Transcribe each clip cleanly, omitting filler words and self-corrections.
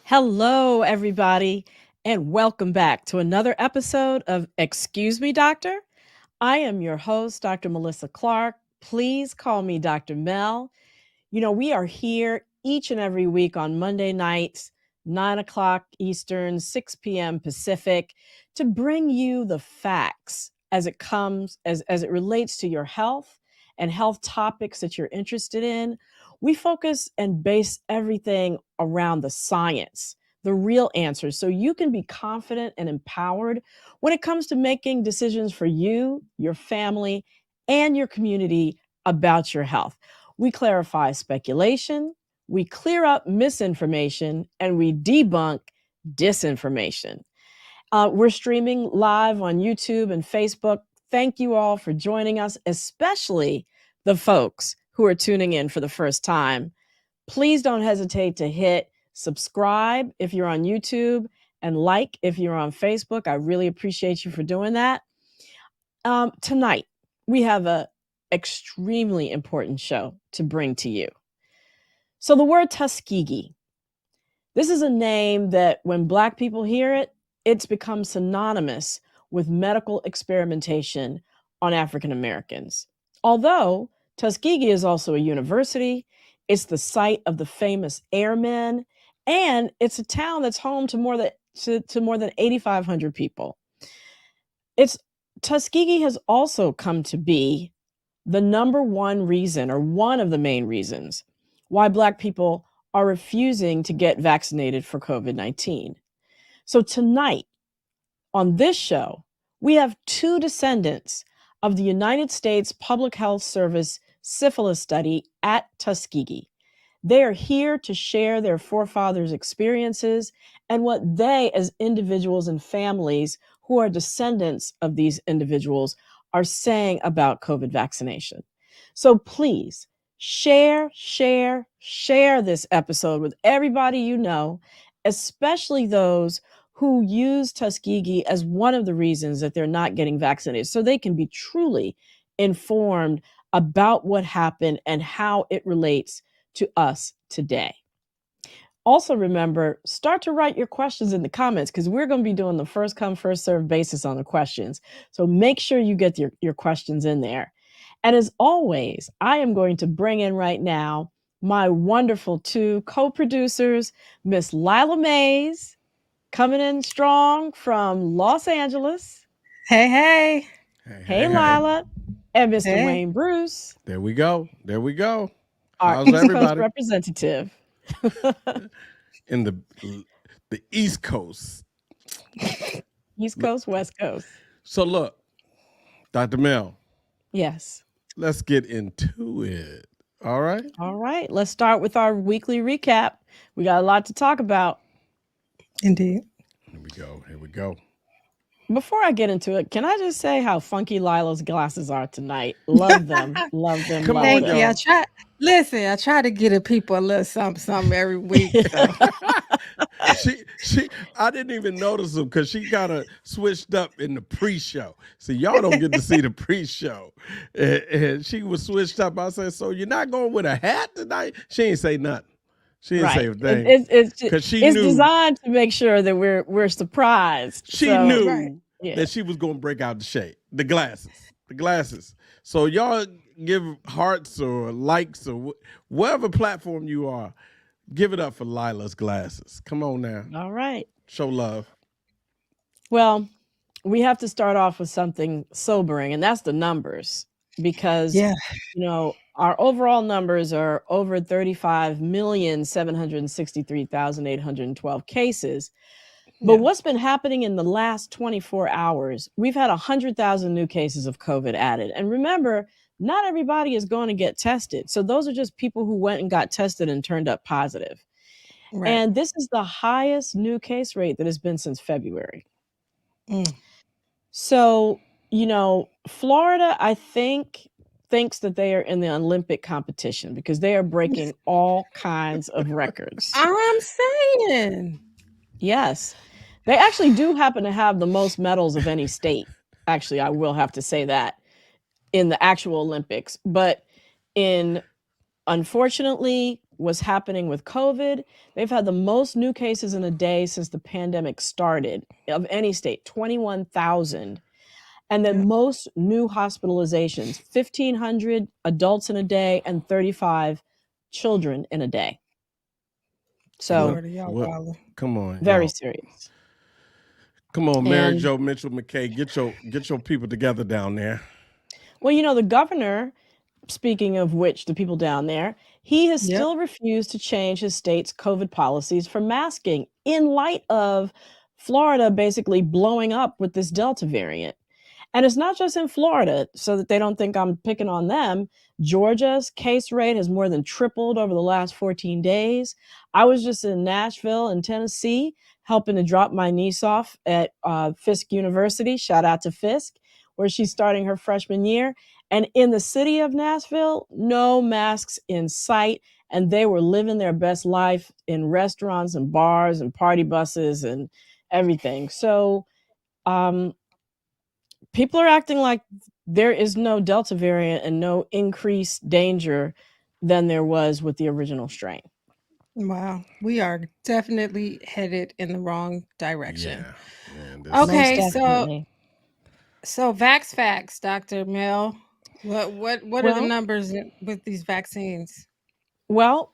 Hello, everybody, and welcome back to another episode of Excuse Me, Doctor. I am your host, Dr. Melissa Clark. Please call me Dr. Mel. We are here each and every week on Monday nights, 9 o'clock Eastern, 6 p.m. Pacific, to bring you the facts as it relates to your health and health topics that you're interested in. We focus and base everything around the science, the real answers, so you can be confident and empowered when it comes to making decisions for you, your family, and your community about your health. We clarify speculation, we clear up misinformation, and we debunk disinformation. We're streaming live on YouTube and Facebook. Thank you all for joining us, especially the folks who are tuning in for the first time. Please don't hesitate to hit subscribe if you're on YouTube and like if you're on Facebook. I really appreciate you for doing that. Tonight, we have an extremely important show to bring to you. So the word Tuskegee, this is a name that when Black people hear it, it's become synonymous with medical experimentation on African Americans. Although Tuskegee is also a university, it's the site of the famous airmen, and it's a town that's home to more than 8,500 people. Tuskegee has also come to be the number one reason, or one of the main reasons, why Black people are refusing to get vaccinated for COVID-19. So tonight, on this show, we have two descendants of the United States Public Health Service syphilis study at Tuskegee. They are here to share their forefathers' experiences and what they, as individuals and families who are descendants of these individuals, are saying about COVID vaccination. So please share this episode with everybody you know, especially those who use Tuskegee as one of the reasons that they're not getting vaccinated, so they can be truly informed about what happened and how it relates to us today. Also remember, start to write your questions in the comments because we're going to be doing the first come, first serve basis on the questions. So make sure you get your questions in there. And as always, I am going to bring in right now my wonderful two co-producers, Miss Lila Mays, coming in strong from Los Angeles. Hey. Hey, Lila. And Mr. Hey. Wayne Bruce. There we go. Our How's East everybody? Coast representative. In the East Coast. East Coast, West Coast. So look, Dr. Mel. Yes. Let's get into it. All right. All right. Let's start with our weekly recap. We got a lot to talk about. Indeed. Here we go. Before I get into it, can I just say how funky Lila's glasses are tonight? Love them. Love them. Come love on, them. y'all. I try to get people a little something every week. So. I didn't even notice them because she got her switched up in the pre-show. So y'all don't get to see the pre-show. And she was switched up. I said, so you're not going with a hat tonight? She ain't say nothing. She didn't say a thing. It's designed to make sure that we're surprised. She knew that she was going to break out the shade, the glasses. So y'all give hearts or likes or whatever platform you are, give it up for Lila's glasses. Come on now. All right. Show love. Well, we have to start off with something sobering, and that's the numbers. Because, our overall numbers are over 35,763,812 cases. But what's been happening in the last 24 hours, we've had 100,000 new cases of COVID added. And remember, not everybody is going to get tested. So those are just people who went and got tested and turned up positive. Right. And this is the highest new case rate that has been since February. So, Florida, I think, thinks that they are in the Olympic competition because they are breaking all kinds of records. I'm saying. Yes. They actually do happen to have the most medals of any state. Actually, I will have to say that in the actual Olympics. But unfortunately, what's happening with COVID. They've had the most new cases in a day since the pandemic started of any state, 21,000. And then most new hospitalizations, 1,500 adults in a day and 35 children in a day. So come on, very y'all. serious. Come on, Mary Jo Mitchell McKay, get your people together down there. Well, the governor, speaking of which, the people down there, he has still refused to change his state's COVID policies for masking in light of Florida basically blowing up with this Delta variant. And it's not just in Florida, so that they don't think I'm picking on them. Georgia's case rate has more than tripled over the last 14 days. I was just in Nashville and Tennessee helping to drop my niece off at Fisk University. Shout out to Fisk, where she's starting her freshman year. And in the city of Nashville, no masks in sight. And they were living their best life in restaurants and bars and party buses and everything. So, people are acting like there is no Delta variant and no increased danger than there was with the original strain. Wow. We are definitely headed in the wrong direction. Yeah. Okay, so Vax Facts, Dr. Mel. What are the numbers with these vaccines? Well,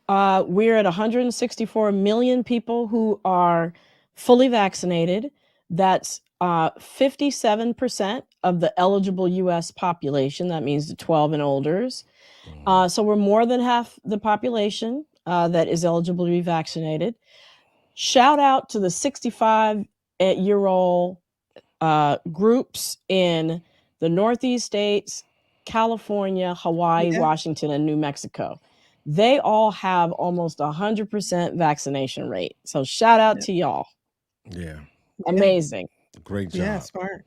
we're at 164 million people who are fully vaccinated. That's 57% of the eligible U.S. population. That means the 12 and olders. So we're more than half the population that is eligible to be vaccinated. Shout out to the 65-year-old groups in the Northeast states, California, Hawaii, Washington, and New Mexico. They all have almost 100% vaccination rate. So shout out to y'all. Yeah. Amazing. Great job. Yeah, smart.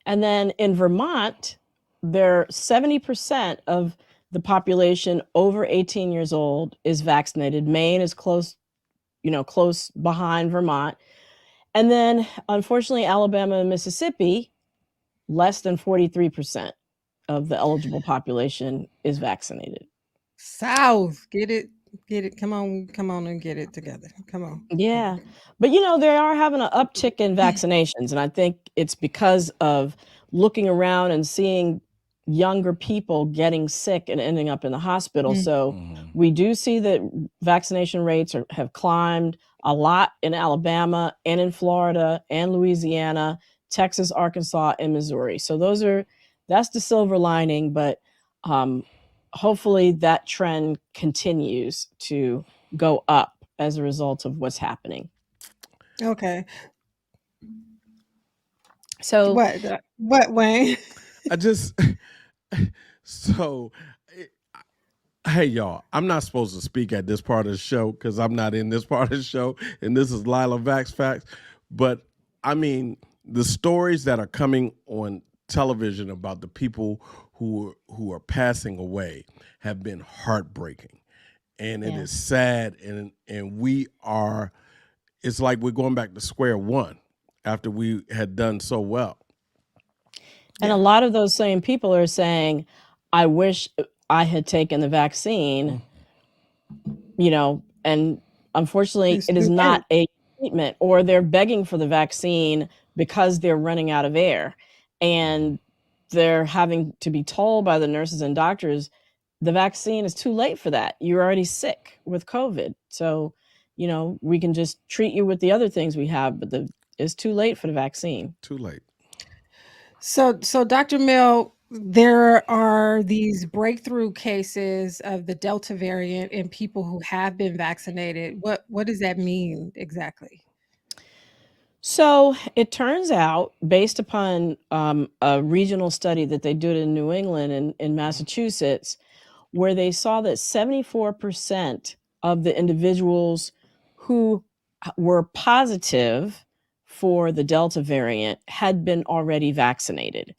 And then in Vermont, there 70% of the population over 18 years old is vaccinated. Maine is close behind Vermont. And then unfortunately, Alabama and Mississippi, less than 43% of the eligible population is vaccinated. South, get it. Come on and get it together. Come on. Yeah. But they are having an uptick in vaccinations. And I think it's because of looking around and seeing younger people getting sick and ending up in the hospital. So we do see that vaccination rates have climbed a lot in Alabama and in Florida and Louisiana, Texas, Arkansas, and Missouri. So that's the silver lining. But hopefully that trend continues to go up as a result of what's happening. Okay. So what Wayne? Hey y'all, I'm not supposed to speak at this part of the show because I'm not in this part of the show, and this is Lila Vax Facts. But I mean, the stories that are coming on television about the people who are passing away have been heartbreaking. And it is sad, and it's like we're going back to square one after we had done so well. And a lot of those same people are saying, I wish I had taken the vaccine, and unfortunately it is not a treatment, or they're begging for the vaccine because they're running out of air. And they're having to be told by the nurses and doctors, the vaccine is too late for that. You're already sick with COVID. So, we can just treat you with the other things we have, but it's too late for the vaccine. Too late. So Dr. Mill, there are these breakthrough cases of the Delta variant in people who have been vaccinated. What does that mean exactly? So it turns out, based upon a regional study that they did in New England and in Massachusetts, where they saw that 74% of the individuals who were positive for the Delta variant had been already vaccinated.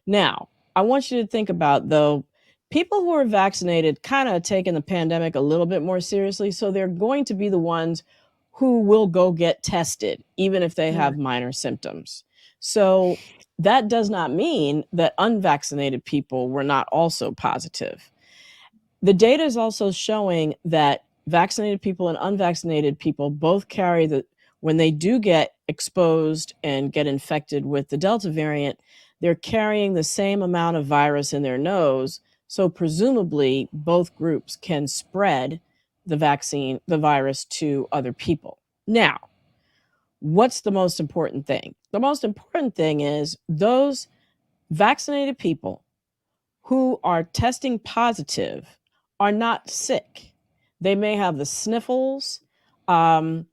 Now, I want you to think about, though, people who are vaccinated kind of taking the pandemic a little bit more seriously. So they're going to be the ones who will go get tested, even if they have minor symptoms. So that does not mean that unvaccinated people were not also positive. The data is also showing that vaccinated people and unvaccinated people both carry when they do get exposed and get infected with the Delta variant, they're carrying the same amount of virus in their nose. So presumably both groups can spread the virus to other people. Now, what's the most important thing? The most important thing is those vaccinated people who are testing positive are not sick. They may have the sniffles at,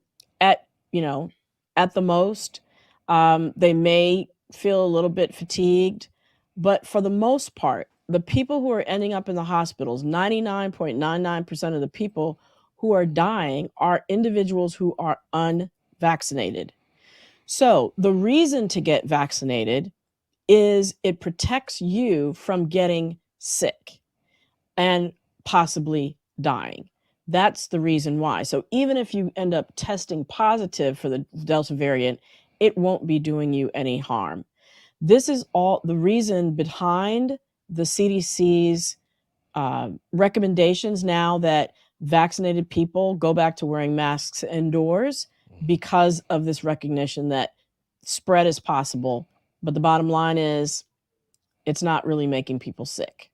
at the most. They may feel a little bit fatigued, but for the most part, the people who are ending up in the hospitals, 99.99% of the people who are dying are individuals who are unvaccinated. So the reason to get vaccinated is it protects you from getting sick and possibly dying. That's the reason why. So even if you end up testing positive for the Delta variant, it won't be doing you any harm. This is all the reason behind the CDC's recommendations now that vaccinated people go back to wearing masks indoors, because of this recognition that spread is possible. But the bottom line is it's not really making people sick.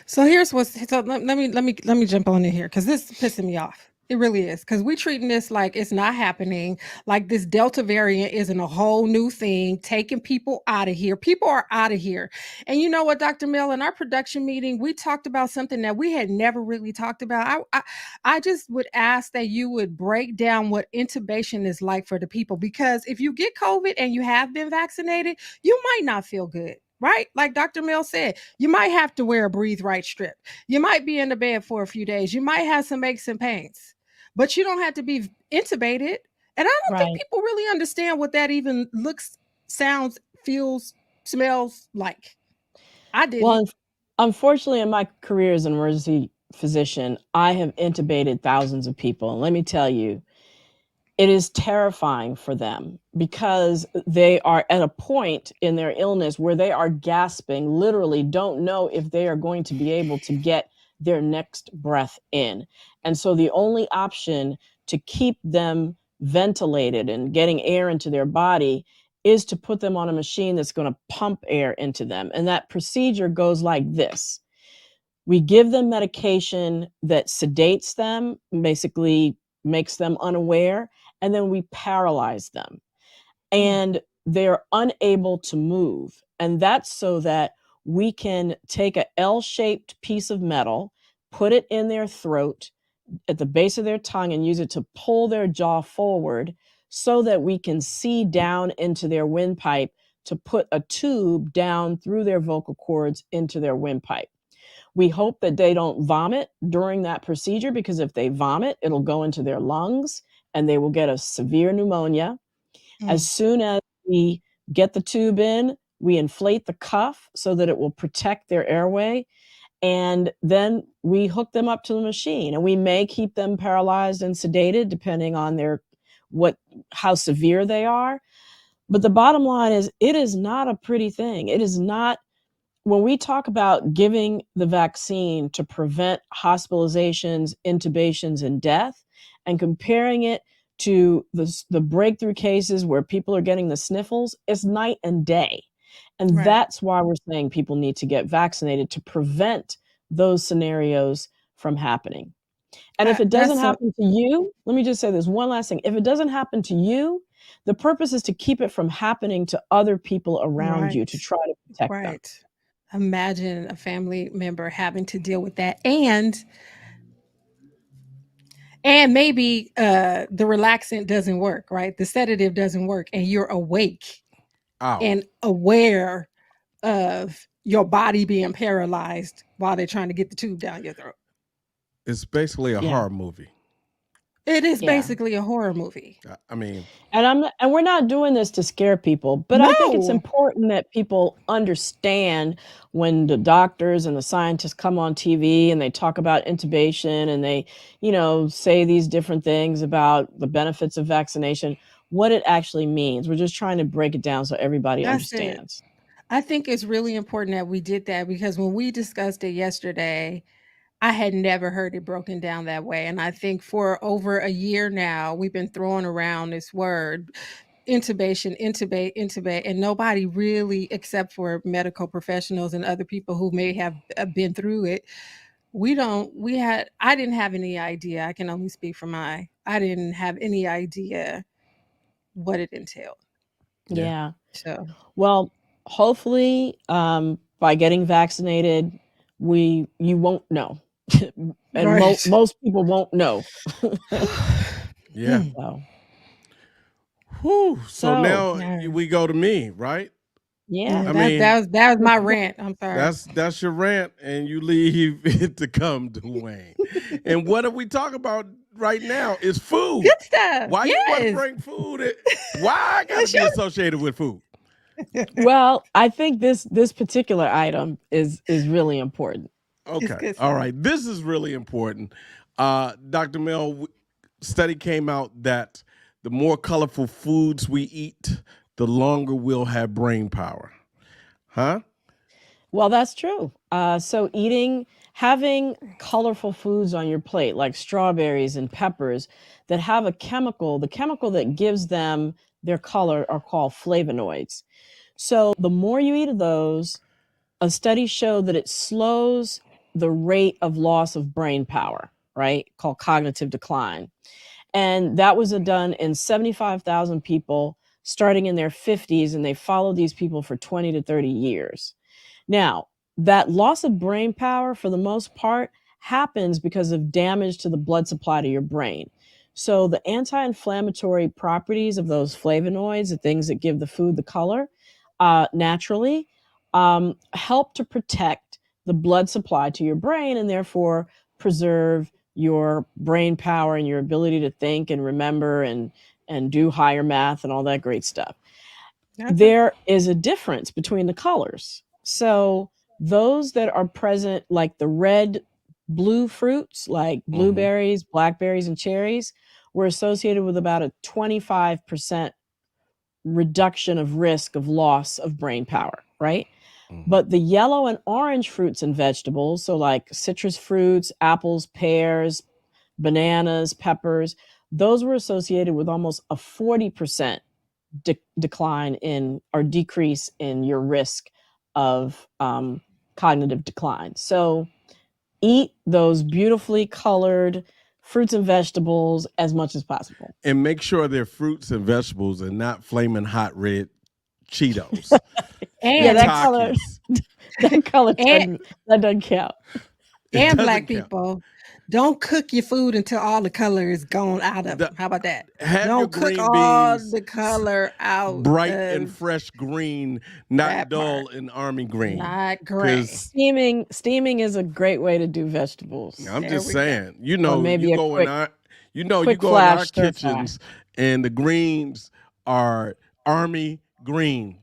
So let me jump on in here because this is pissing me off. It really is, because we treating this like it's not happening, like this Delta variant isn't a whole new thing, taking people out of here. People are out of here. And you know what, Dr. Mill, in our production meeting, we talked about something that we had never really talked about. I just would ask that you would break down what intubation is like for the people, because if you get COVID and you have been vaccinated, you might not feel good. Right? Like Dr. Mill said, you might have to wear a breathe right strip. You might be in the bed for a few days. You might have some aches and pains, but you don't have to be intubated. And I don't think people really understand what that even looks, sounds, feels, smells like. I didn't. Well, unfortunately, in my career as an emergency physician, I have intubated thousands of people. And let me tell you, it is terrifying for them because they are at a point in their illness where they are gasping, literally don't know if they are going to be able to get their next breath in. And so the only option to keep them ventilated and getting air into their body is to put them on a machine that's going to pump air into them. And that procedure goes like this. We give them medication that sedates them, basically makes them unaware, and then we paralyze them. And they're unable to move. And that's so that we can take an L-shaped piece of metal, put it in their throat at the base of their tongue, and use it to pull their jaw forward so that we can see down into their windpipe to put a tube down through their vocal cords into their windpipe. We hope that they don't vomit during that procedure, because if they vomit, it'll go into their lungs and they will get a severe pneumonia. As soon as we get the tube in, we inflate the cuff so that it will protect their airway. And then we hook them up to the machine, and we may keep them paralyzed and sedated depending on how severe they are. But the bottom line is, it is not a pretty thing. It is not. When we talk about giving the vaccine to prevent hospitalizations, intubations, and death, and comparing it to the breakthrough cases where people are getting the sniffles, it's night and day. And that's why we're saying people need to get vaccinated to prevent those scenarios from happening. And if it doesn't happen to you, let me just say this one last thing. If it doesn't happen to you, the purpose is to keep it from happening to other people around you, to try to protect them. Imagine a family member having to deal with that, and maybe the relaxant doesn't work, right? The sedative doesn't work, and you're awake and aware of your body being paralyzed while they're trying to get the tube down your throat. It's basically a horror movie. It is basically a horror movie. I mean, and we're not doing this to scare people, but I think it's important that people understand when the doctors and the scientists come on TV and they talk about intubation and they, say these different things about the benefits of vaccination, what it actually means. We're just trying to break it down so everybody understands. I think it's really important that we did that, because when we discussed it yesterday, I had never heard it broken down that way. And I think for over a year now, we've been throwing around this word intubation, intubate, and nobody really, except for medical professionals and other people who may have been through it, I didn't have any idea. I can only speak for I didn't have any idea what it entailed. Yeah. So, Well, hopefully, by getting vaccinated, you won't know, and right. most people won't know. Yeah. So, Whew. So so now Yeah. we go to me, right? yeah. I That mean, that was my What you rant. I'm sorry. that's your rant, and you leave it to come to Wayne. And what are we talking about right now is food. Good stuff. Why you want to Yes. bring food? Why I got to It's be associated with food? Well, I think this particular item is really important. it's Okay, good all stuff. right. This is really important. Dr. Mel, study came out that the more colorful foods we eat, the longer we'll have brain power. Huh? Well, that's true. So having colorful foods on your plate, like strawberries and peppers, that have a chemical, the chemical that gives them their color are called flavonoids. So the more you eat of those, a study showed that it slows the rate of loss of brain power, right? Called cognitive decline. And that was done in 75,000 people starting in their 50s, and they followed these people for 20 to 30 years. Now, that loss of brain power, for the most part, happens because of damage to the blood supply to your brain. So, the anti inflammatory properties of those flavonoids, the things that give the food the color, naturally, help to protect the blood supply to your brain and therefore preserve your brain power and your ability to think and remember and do higher math and all that great stuff. Okay. There is a difference between the colors. So those that are present, like the red blue fruits, like Mm-hmm. blueberries, blackberries, and cherries, were associated with about a 25% reduction of risk of loss of brain power, right? Mm-hmm. But the yellow and orange fruits and vegetables, so like citrus fruits, apples, pears, bananas, peppers, those were associated with almost a 40% decline in or decrease in your risk of cognitive decline. So eat those beautifully colored fruits and vegetables as much as possible. And make sure they're fruits and vegetables and not flaming hot red Cheetos Yeah, and And that color Takis. that color and doesn't count. It and doesn't black count. people, don't cook your food until all the color is gone out of The- them. How about that? have your Don't cook green all beans the color out bright and of fresh green, not that part. dull and army green. Not gray. Because Steaming is a great way to do vegetables. I'm There just we go. saying, Or maybe a you quick go in our flash stir fry. kitchens and the greens are army green.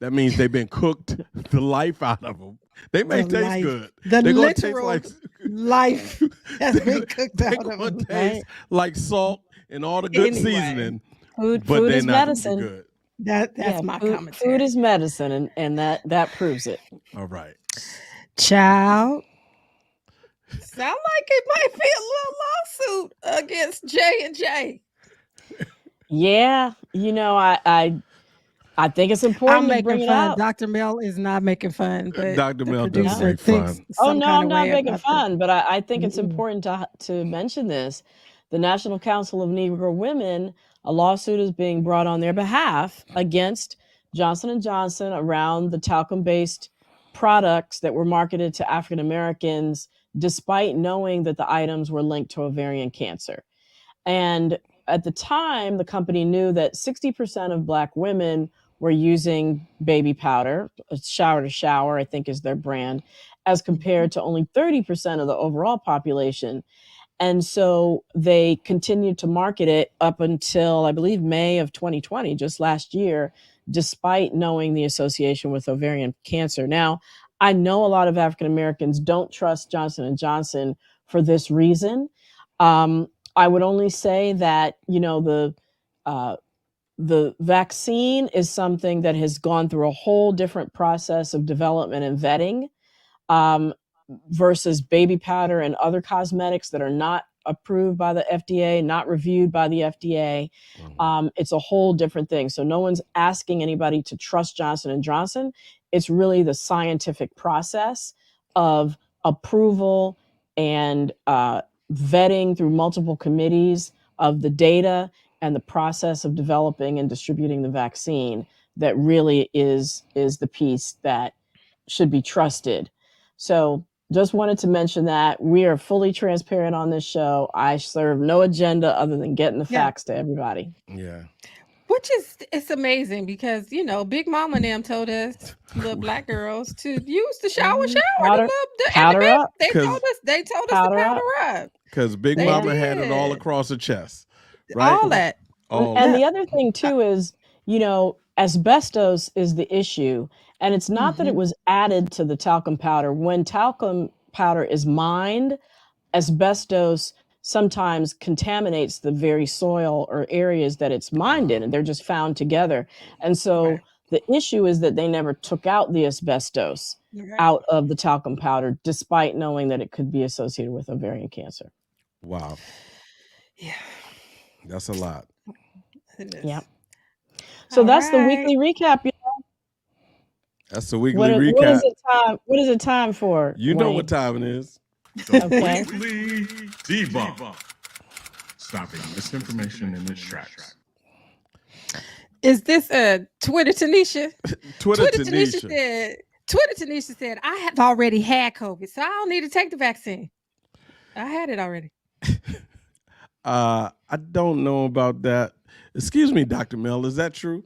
That means they've been cooked the life out of them. They may The taste life, good. the They're gonna taste literal like life has they're been cooked they're out of gonna them. taste Right? like salt and all the good Anyway, seasoning, Food but they're is not gonna be medicine. good. that's Yeah, my food commentary. is medicine, and that proves it. All right. Child, sound like it might be a little lawsuit against J&J. Yeah, I think it's I'm important to making bring it fun. out. Dr. Mel is not making fun, but Dr. the Mel doesn't No. producer make thinks fun. Oh some no, kind I'm of not way making about the. fun, but I think it's Mm-mm. important to mention this. The National Council of Negro Women, a lawsuit is being brought on their behalf against Johnson and Johnson around the talcum-based products that were marketed to African Americans, despite knowing that the items were linked to ovarian cancer. And at the time, the company knew that 60% of Black women were using baby powder, shower to shower, I think is their brand, as compared to only 30% of the overall population. And so they continued to market it up until, I believe, May of 2020, just last year, despite knowing the association with ovarian cancer. Now, I know a lot of African Americans don't trust Johnson and Johnson for this reason. I would only say that uh, the vaccine is something that has gone through a whole different process of development and vetting. Um, versus baby powder and other cosmetics that are not approved by the FDA, not reviewed by the FDA. It's a whole different thing. So no one's asking anybody to trust Johnson & Johnson. It's really the scientific process of approval and vetting through multiple committees of the data and the process of developing and distributing the vaccine that really is the piece that should be trusted. So just wanted to mention that we are fully transparent on this show. I serve no agenda other than getting the facts to everybody. Yeah. Which is, it's amazing because, you know, Big Mama and them told us, little black girls, to use the shower. Powder up. They told us to powder up. Because Big They Mama had it all did. across her chest. Right? All that. And the other thing too is, you know, asbestos is the issue. And it's not that it was added to the talcum powder. When talcum powder is mined, asbestos sometimes contaminates the very soil or areas that it's mined in, and they're just found together. And so the issue is that they never took out the asbestos out of the talcum powder, despite knowing that it could be associated with ovarian cancer. Wow. Yeah. That's a lot. Yeah. So that's the weekly recap. That's the weekly recap. What is it time for? You know what time it is. The weekly debunk. Stopping misinformation in its tracks. Is this Twitter Tanisha? Twitter Tanisha said, I have already had COVID, so I don't need to take the vaccine. I had it already. I don't know about that. Excuse me, Dr. Mel, is that true?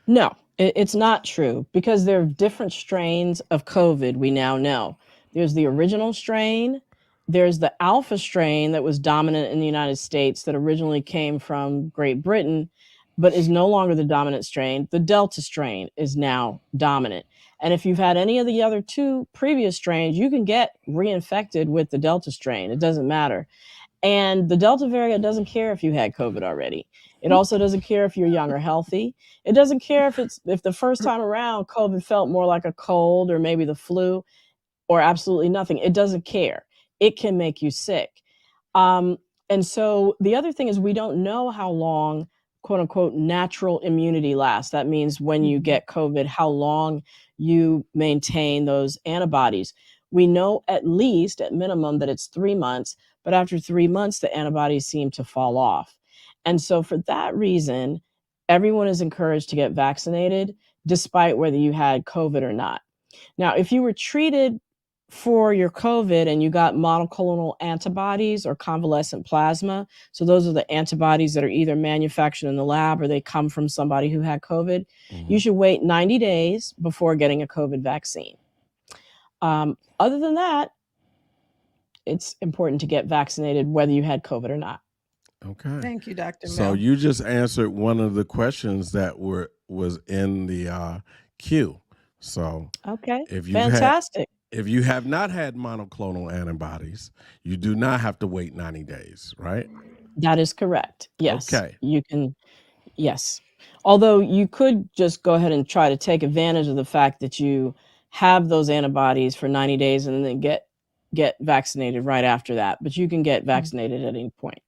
No, it's not true, because there are different strains of COVID we now know. There's the original strain. There's the alpha strain that was dominant in the United States that originally came from Great Britain, but is no longer the dominant strain. The Delta strain is now dominant. And if you've had any of the other two previous strains, you can get reinfected with the Delta strain. It doesn't matter. And the Delta variant doesn't care if you had COVID already. It also doesn't care if you're young or healthy. It doesn't care if the first time around COVID felt more like a cold or maybe the flu or absolutely nothing. It doesn't care. It can make you sick. And so the other thing is, we don't know how long, quote unquote, natural immunity lasts. That means when you get COVID, how long you maintain those antibodies. We know at least, at minimum, that it's 3 months, but after 3 months, the antibodies seem to fall off. And so for that reason, everyone is encouraged to get vaccinated, despite whether you had COVID or not. Now, if you were treated for your COVID and you got monoclonal antibodies or convalescent plasma, so those are the antibodies that are either manufactured in the lab or they come from somebody who had COVID, you should wait 90 days before getting a COVID vaccine. Other than that, it's important to get vaccinated whether you had COVID or not. Okay. Thank you, Dr. Mel. So you just answered one of the questions that was in the queue. So okay, if you fantastic. If you have not had monoclonal antibodies, you do not have to wait 90 days, right? That is correct. Yes. Okay. You can. Yes. Although you could just go ahead and try to take advantage of the fact that you have those antibodies for 90 days and then get vaccinated right after that. But you can get vaccinated at any point.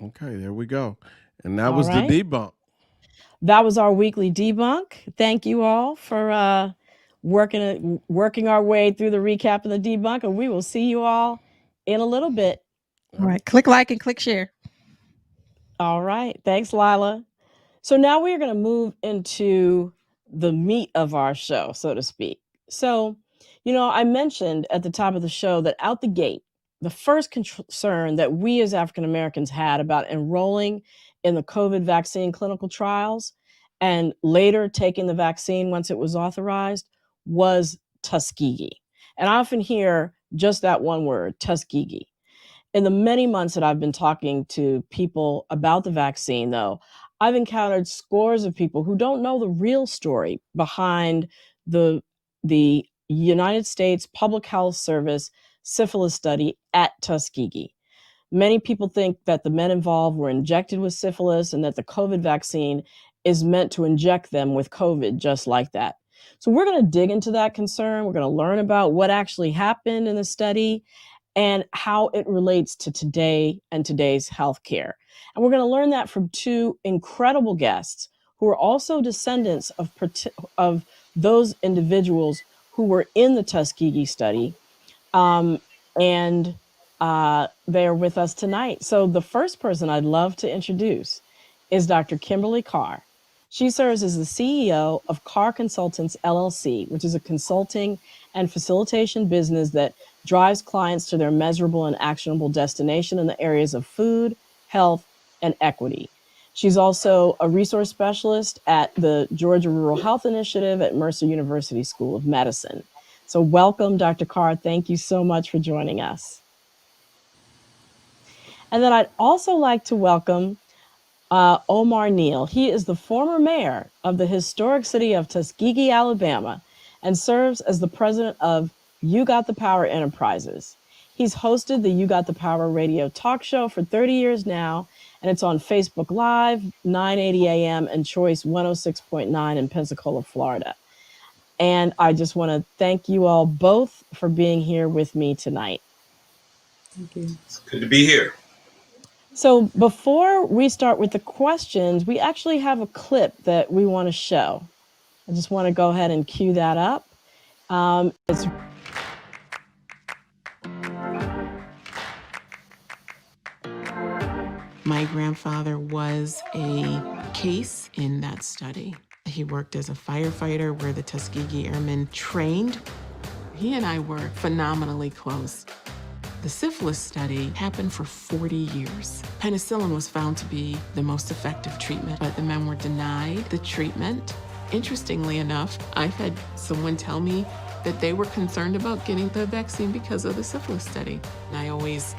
Okay, there we go. And that was the debunk. That was our weekly debunk. Thank you all for working our way through the recap of the debunk, and we will see you all in a little bit. All right. Click like and click share. All right. Thanks, Lila. So now we're going to move into the meat of our show, so to speak. So, I mentioned at the top of the show that out the gate, the first concern that we as African Americans had about enrolling in the COVID vaccine clinical trials and later taking the vaccine once it was authorized was Tuskegee. And I often hear just that one word, Tuskegee. In the many months that I've been talking to people about the vaccine, though, I've encountered scores of people who don't know the real story behind the United States Public Health Service syphilis study at Tuskegee. Many people think that the men involved were injected with syphilis and that the COVID vaccine is meant to inject them with COVID just like that. So we're going to dig into that concern. We're going to learn about what actually happened in the study and how it relates to today and today's healthcare. And we're going to learn that from two incredible guests who are also descendants of those individuals who were in the Tuskegee study. And they are with us tonight. So the first person I'd love to introduce is Dr. Kimberly Carr. She serves as the CEO of Carr Consultants LLC, which is a consulting and facilitation business that drives clients to their measurable and actionable destination in the areas of food, health, and equity. She's also a resource specialist at the Georgia Rural Health Initiative at Mercer University School of Medicine. So welcome, Dr. Carr. Thank you so much for joining us. And then I'd also like to welcome Omar Neal. He is the former mayor of the historic city of Tuskegee, Alabama, and serves as the president of You Got the Power Enterprises. He's hosted the You Got the Power radio talk show for 30 years now, and it's on Facebook Live, 980 a.m. and Choice 106.9 in Pensacola, Florida. And I just want to thank you all both for being here with me tonight. Thank you. It's good to be here. So before we start with the questions, we actually have a clip that we want to show. I just want to go ahead and cue that up. It's My grandfather was a case in that study. He worked as a firefighter where the Tuskegee Airmen trained. He and I were phenomenally close. The syphilis study happened for 40 years. Penicillin was found to be the most effective treatment, but the men were denied the treatment. Interestingly enough, I've had someone tell me that they were concerned about getting the vaccine because of the syphilis study. And I always,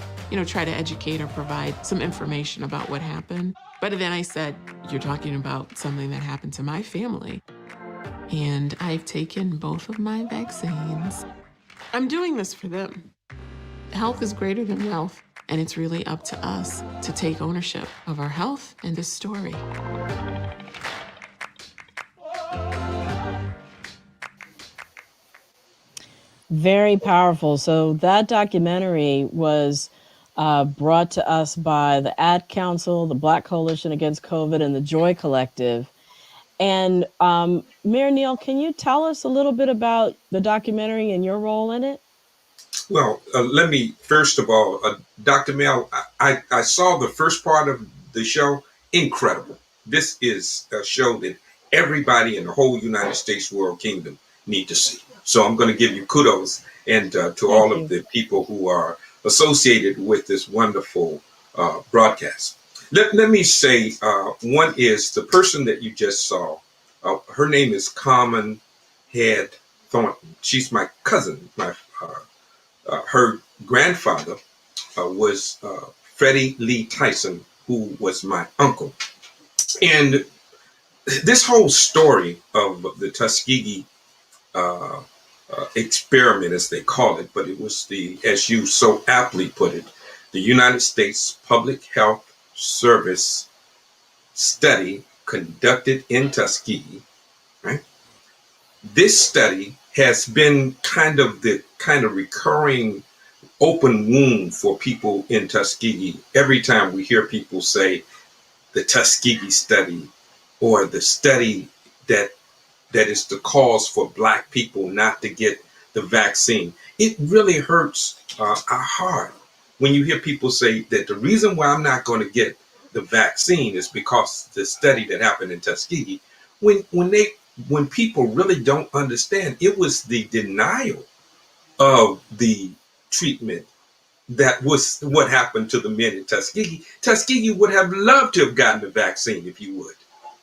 try to educate or provide some information about what happened. But then I said, you're talking about something that happened to my family. And I've taken both of my vaccines. I'm doing this for them. Health is greater than wealth, and it's really up to us to take ownership of our health and this story. very powerful. So that documentary was brought to us by the Ad Council, the Black Coalition Against COVID, and the Joy Collective. And Mayor Neal, can you tell us a little bit about the documentary and your role in it? Well, let me, first of all, Dr. Mel, I saw the first part of the show. Incredible. This is a show that everybody in the whole United States world kingdom need to see. So I'm going to give you kudos and to all of the people who are associated with this wonderful broadcast. Let me say, one is the person that you just saw. Her name is Common Head Thornton. She's my cousin. Her grandfather was Freddie Lee Tyson, who was my uncle. And this whole story of the Tuskegee experiment, as they call it, but it was the, as you so aptly put it, the United States Public Health Service study conducted in Tuskegee, right? This study has been kind of recurring open wound for people in Tuskegee. Every time we hear people say the Tuskegee study or the study that is the cause for Black people not to get the vaccine, it really hurts our heart when you hear people say that the reason why I'm not going to get the vaccine is because the study that happened in Tuskegee. When people really don't understand, it was the denial of the treatment that was what happened to the men in Tuskegee. Tuskegee would have loved to have gotten the vaccine if you would,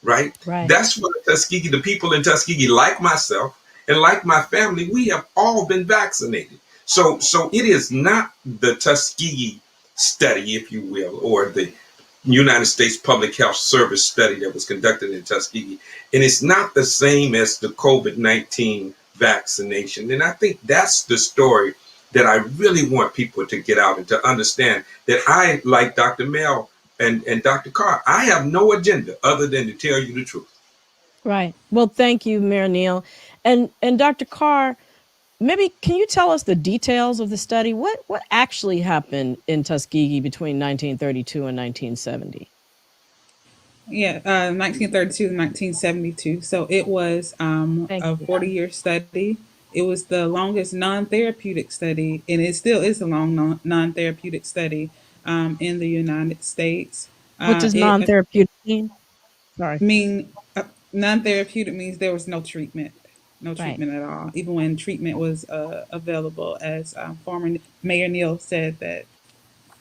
right? That's what Tuskegee, the people in Tuskegee, like myself and like my family, we have all been vaccinated. So it is not the Tuskegee study, if you will, or the United States Public Health Service study that was conducted in Tuskegee. And it's not the same as the COVID-19 vaccination. And I think that's the story that I really want people to get out and to understand that I, like Dr. Mel and Dr. Carr, I have no agenda other than to tell you the truth. Right. Well, thank you, Mayor Neal. And Dr. Carr, maybe can you tell us the details of the study? What actually happened in Tuskegee between 1932 and 1970? Yeah, 1932 to 1972. So it was Thank a you. 40-year study. It was the longest non-therapeutic study, and it still is a long non-therapeutic study in the United States. What does It non-therapeutic mean? Sorry. mean non-therapeutic means there was no treatment, no Right. treatment at all. Even when treatment was available, as former Mayor Neal said that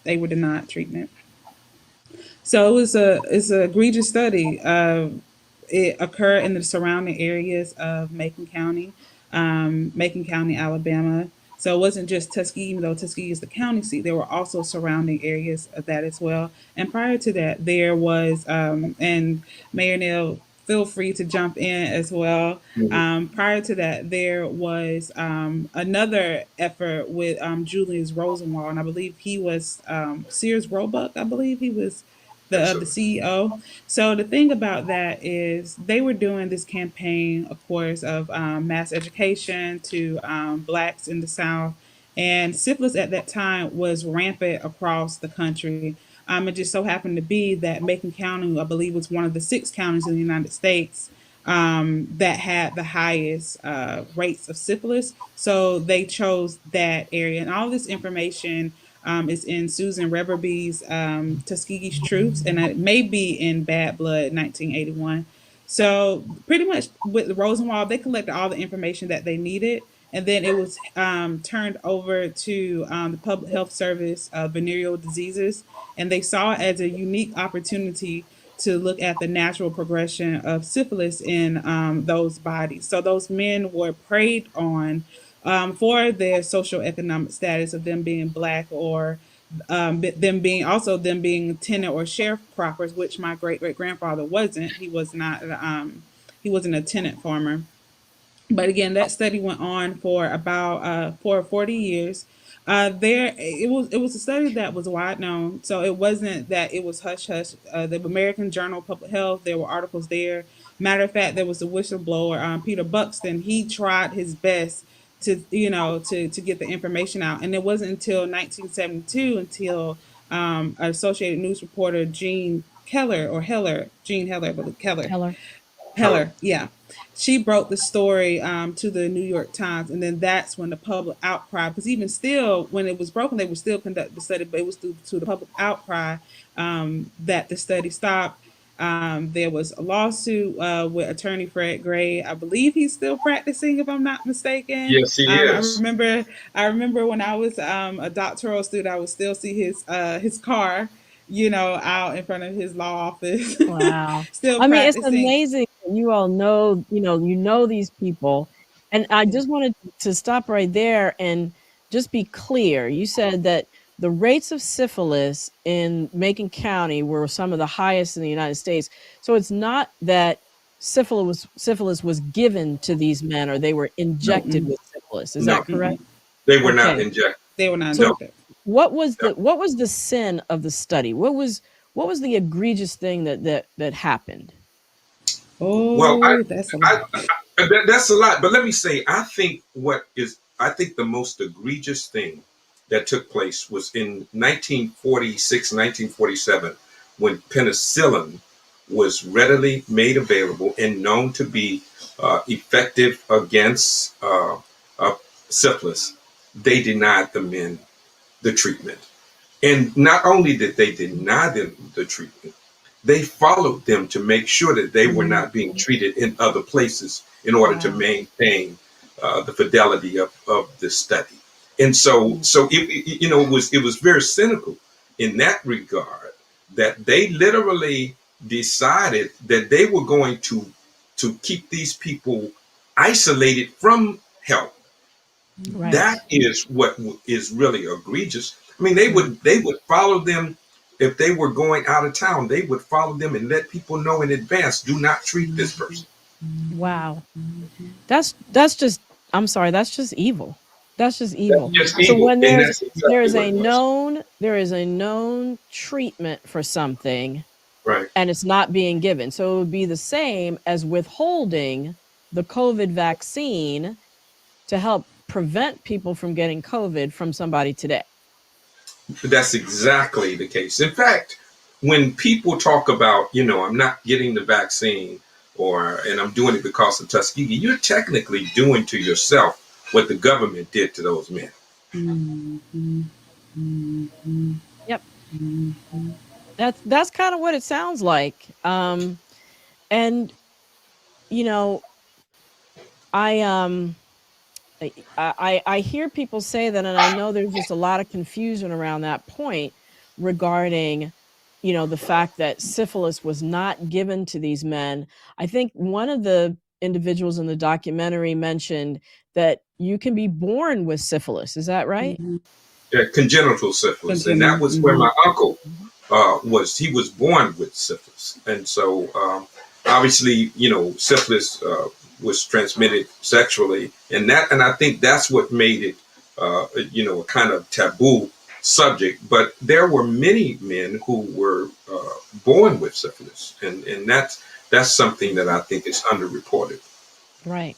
they were denied treatment. So it's a egregious study. It occurred in the surrounding areas of Macon County, Alabama. So it wasn't just Tuskegee, even though Tuskegee is the county seat. There were also surrounding areas of that as well. And prior to that, there was, and Mayor Neal, feel free to jump in as well. Mhm. Prior to that, there was another effort with Julius Rosenwald, and I believe he was Sears Roebuck. I believe he was the Absolutely. CEO. So the thing about that is they were doing this campaign, of course, of mass education to blacks in the South, and syphilis at that time was rampant across the country. It just so happened to be that Macon County, I believe, was one of the 6 counties in the United States that had the highest rates of syphilis. So they chose that area. And all this information is in Susan Reverby's Tuskegee's Truths, and it may be in Bad Blood 1981. So pretty much with the Rosenwald, they collected all the information that they needed, and then it was turned over to the Public Health Service venereal diseases, and they saw it as a unique opportunity to look at the natural progression of syphilis in those bodies. So those men were preyed on for their social economic status of them being black, or them being tenant or sharecroppers, which my great grandfather wasn't. He was not. He wasn't a tenant farmer. But again, that study went on for about for 40 years. There, it was a study that was wide known, so it wasn't that it was hush hush. The American Journal of Public Health, there were articles there. Matter of fact, there was a whistleblower, Peter Buxton. He tried his best to to get the information out, and it wasn't until 1972 until Associated News reporter Jean Heller, but Heller. Hello. Heller, yeah. She broke the story to the New York Times, and then that's when the public outcry, because even still, when it was broken, they were still conducting the study, but it was through to the public outcry that the study stopped. There was a lawsuit with attorney Fred Gray. I believe he's still practicing, if I'm not mistaken. Yes, he is. I remember when I was a doctoral student, I would still see his car, out in front of his law office, Wow. still I mean, it's practicing. amazing that you all know, you know these people. And I Yeah. just wanted to stop right there and just be clear. You said that the rates of syphilis in Macon County were some of the highest in the United States. So it's not that syphilis was given to these men or they were injected Mm-mm. with syphilis. Is that No, correct? Mm-mm. they were not Okay. injected. They were not So No. injected. what was the sin of the study? What was the egregious thing that happened? Well, Oh, that's a lot. that's a lot. But let me say, I think the most egregious thing that took place was in 1946, 1947, when penicillin was readily made available and known to be effective against uh, syphilis. They denied the men the treatment. And not only did they deny them the treatment, they followed them to make sure that they were Mhm. not being treated in other places in order to Wow. maintain the fidelity of the study. And Mm. so it was very cynical in that regard that they literally decided that they were going to keep these people isolated from help. Right. That is what is really egregious. I mean, Mm. they would follow them if they were going out of town. They would follow them and let people know in advance, do not treat this person. Wow. That's just, I'm sorry, that's just evil. That's just That's evil. just So evil, when and that's exactly what it was. there is a known treatment for something Right. and it's not being given. So it would be the same as withholding the COVID vaccine to help prevent people from getting COVID from somebody today. That's exactly the case. In fact, when people talk about, I'm not getting the vaccine and I'm doing it because of Tuskegee, you're technically doing to yourself what the government did to those men. Mm-hmm. Mm-hmm. Yep. Mm-hmm. That's kind of what it sounds like. And you know, I I hear people say that, and I know there's just a lot of confusion around that point regarding, the fact that syphilis was not given to these men. I think one of the individuals in the documentary mentioned that you can be born with syphilis. Is that right? Mm-hmm. Congenital syphilis, and that was where Mm-hmm. my uncle Mhm. he was born with syphilis, and so obviously, syphilis was transmitted sexually, and I think that's what made it, a kind of taboo subject. But there were many men who were born with syphilis, and that's something that I think is underreported. Right.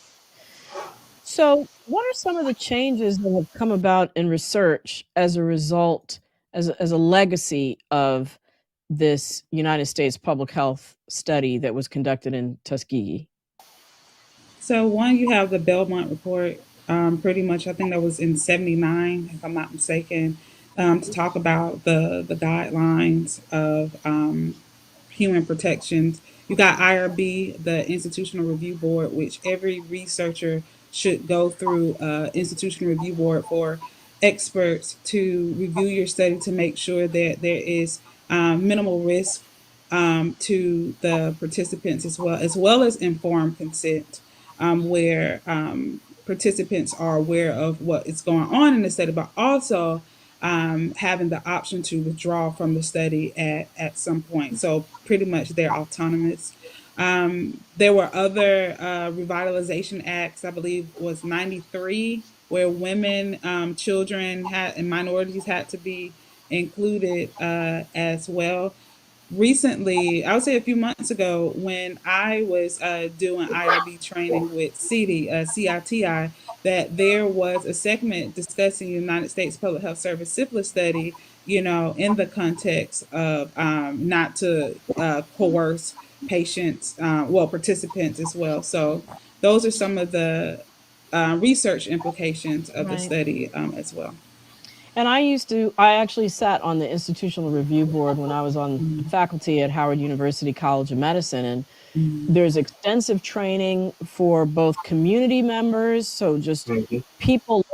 So, what are some of the changes that have come about in research as a result, as a legacy of this United States public health study that was conducted in Tuskegee? So one, you have the Belmont report. Pretty much, I think that was in '79, if I'm not mistaken, to talk about the guidelines of human protections. You got IRB, the Institutional Review Board, which every researcher should go through institutional review board for experts to review your study to make sure that there is minimal risk to the participants, as well as informed consent, where participants are aware of what is going on in the study, but also having the option to withdraw from the study at some point. So pretty much they're autonomous. There were other revitalization acts, I believe was 93, where women, children and minorities had to be included as well. Recently, I would say a few months ago, when I was doing IRB training with CITI, that there was a segment discussing United States Public Health Service syphilis study, in the context of not to coerce patients, participants as well. So those are some of the research implications of the Right. study as well. And I actually sat on the Institutional Review Board when I was on Mm, faculty at Howard University College of Medicine. And mm, there's extensive training for both community members, so just Mhm.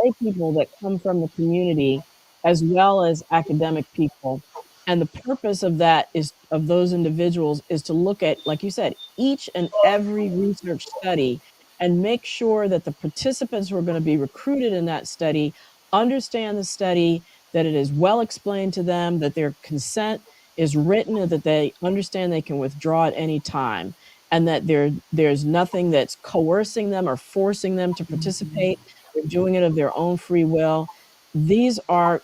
lay people that come from the community, as well as academic people. And the purpose of that is of those individuals is to look at, like you said, each and every research study and make sure that the participants who are going to be recruited in that study understand the study, that it is well explained to them, that their consent is written, and that they understand they can withdraw at any time, and that there's nothing that's coercing them or forcing them to mhm. participate. They're doing it of their own free will. These are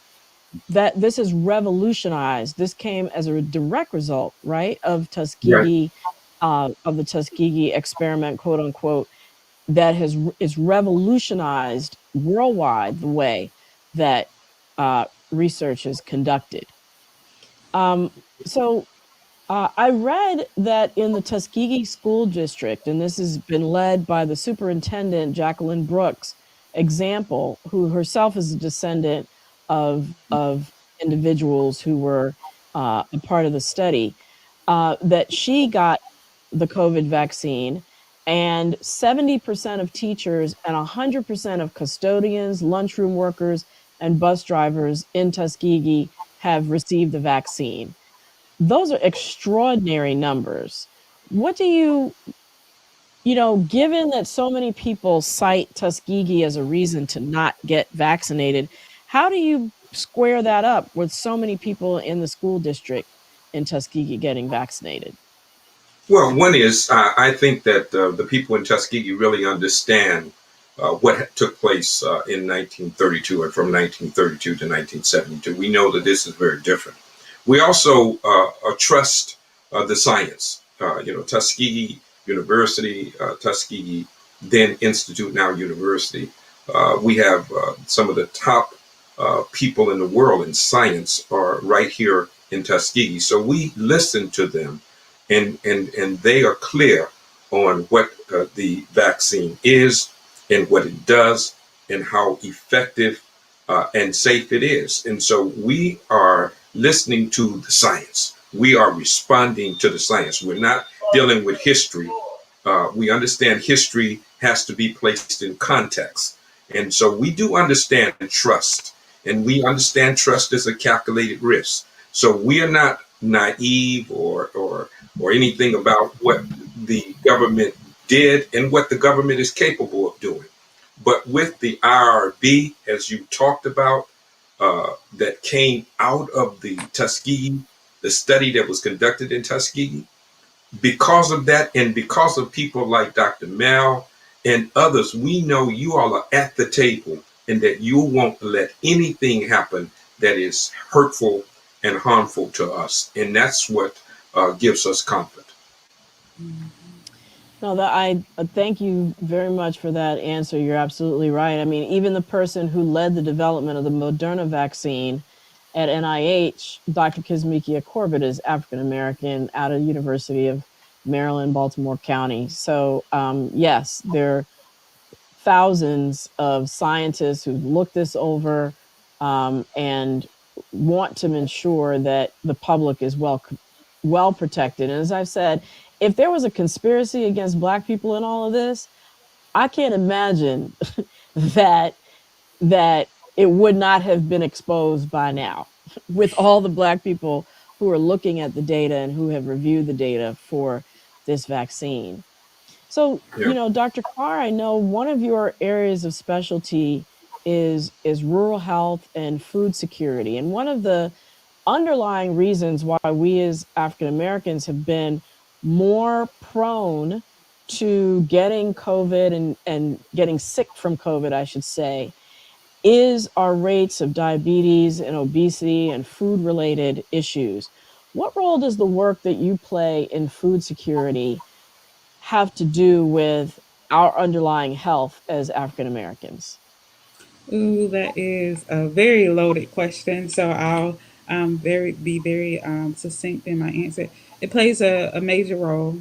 that This is revolutionized. This came as a direct result, right, of Right. Tuskegee, of the Tuskegee experiment, quote unquote, that is revolutionized worldwide the way that research is conducted. Um, so I read that in the Tuskegee School District, and this has been led by the superintendent, Jacqueline Brooks, example, who herself is a descendant of individuals who were a part of the study, that she got the COVID vaccine, and 70% of teachers and 100% of custodians, lunchroom workers, and bus drivers in Tuskegee have received the vaccine. Those are extraordinary numbers. What do given that so many people cite Tuskegee as a reason to not get vaccinated, how do you square that up with so many people in the school district in Tuskegee getting vaccinated? Well, one is I think that the people in Tuskegee really understand what took place in 1932 and from 1932 to 1972. We know that this is very different. We also trust the science. Tuskegee University, Tuskegee then institute, now university. We have some of the top people in the world in science are right here in Tuskegee. So we listen to them, and they are clear on what the vaccine is and what it does and how effective and safe it is. And so we are listening to the science. We are responding to the science. We're not dealing with history. We understand history has to be placed in context. And so we do understand trust, and we understand trust is a calculated risk. So we are not naive or anything about what the government did and what the government is capable of doing. But with the IRB, as you talked about, that came out of the Tuskegee, the study that was conducted in Tuskegee, because of that and because of people like Dr. MEL and others, we know you all are at the table and that you won't let anything happen that is hurtful and harmful to us. And that's what gives us comfort. No, that I thank you very much for that answer. You're absolutely right. I mean, even the person who led the development of the Moderna vaccine at NIH, Dr. Kizzmekia Corbett, is African American out of the University of Maryland, Baltimore County. So, yes, there are thousands of scientists who've looked this over and want to ensure that the public is well protected. And as I've said, if there was a conspiracy against Black people in all of this, I can't imagine that that it would not have been exposed by now with all the Black people who are looking at the data and who have reviewed the data for this vaccine. So, Yeah. Dr. Carr, I know one of your areas of specialty is rural health and food security. And one of the underlying reasons why we as African Americans have been more prone to getting COVID and getting sick from COVID, I should say, is our rates of diabetes and obesity and food related issues. What role does the work that you play in food security have to do with our underlying health as African Americans? Ooh, that is a very loaded question. So I'll be very succinct in my answer. It plays a major role.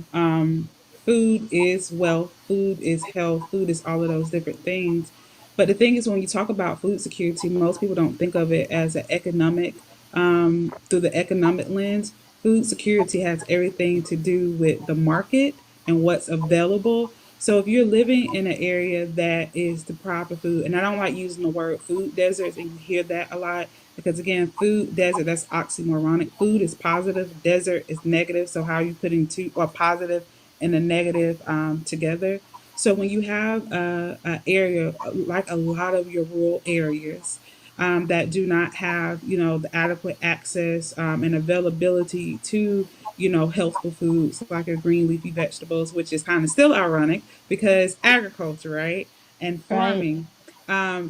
Food is wealth. Food is health. Food is all of those different things. But the thing is, when you talk about food security, most people don't think of it as an economic through the economic lens. Food security has everything to do with the market and what's available. So if you're living in an area that is deprived of food, and I don't like using the word food deserts, and you hear that a lot because again, food desert, that's oxymoronic. Food is positive, desert is negative. So how are you putting two or positive and a negative together? So when you have a area like a lot of your rural areas that do not have, the adequate access and availability to, healthful foods like your green leafy vegetables, which is kind of still ironic because agriculture, right, and Right. farming.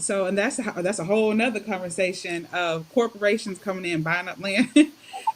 So, and that's a whole nother conversation of corporations coming in buying up land.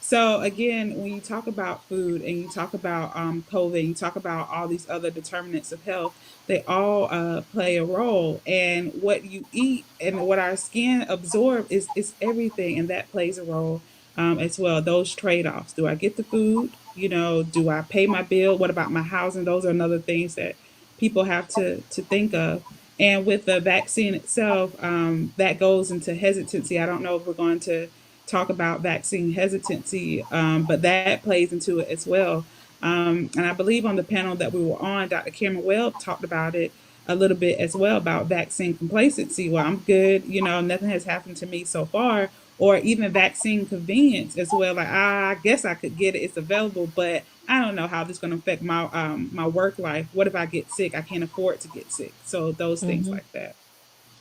So again, when you talk about food and you talk about COVID, you talk about all these other determinants of health, they all play a role. And what you eat and what our skin absorb is everything, and that plays a role as well. Those trade offs. Do I get the food? Do I pay my bill? What about my housing? Those are another things that people have to think of. And with the vaccine itself, that goes into hesitancy. I don't know if we're going to talk about vaccine hesitancy, but that plays into it as well. And I believe on the panel that we were on, Dr. Cameron Webb talked about it a little bit as well about vaccine complacency. Well, I'm good, nothing has happened to me so far, or even vaccine convenience as well. Like, I guess I could get it, it's available, but I don't know how this is going to affect my work life. What if I get sick? I can't afford to get sick. So those things Hmm. like that.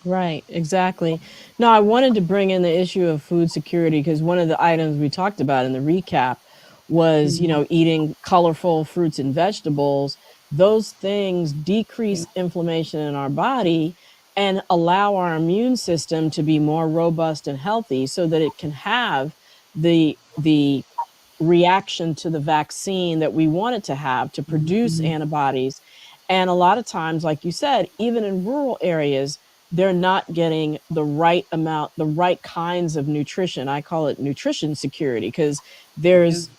Right, exactly. No, I wanted to bring in the issue of food security because one of the items we talked about in the recap was, Mm-hmm. eating colorful fruits and vegetables. Those things Yeah. decrease inflammation in our body and allow our immune system to be more robust and healthy so that it can have the reaction to the vaccine that we want it to have to produce Mm-hmm. antibodies And a lot of times, like you said, even in rural areas, they're not getting the right amount, the right kinds of nutrition. I call it nutrition security because Yeah. there's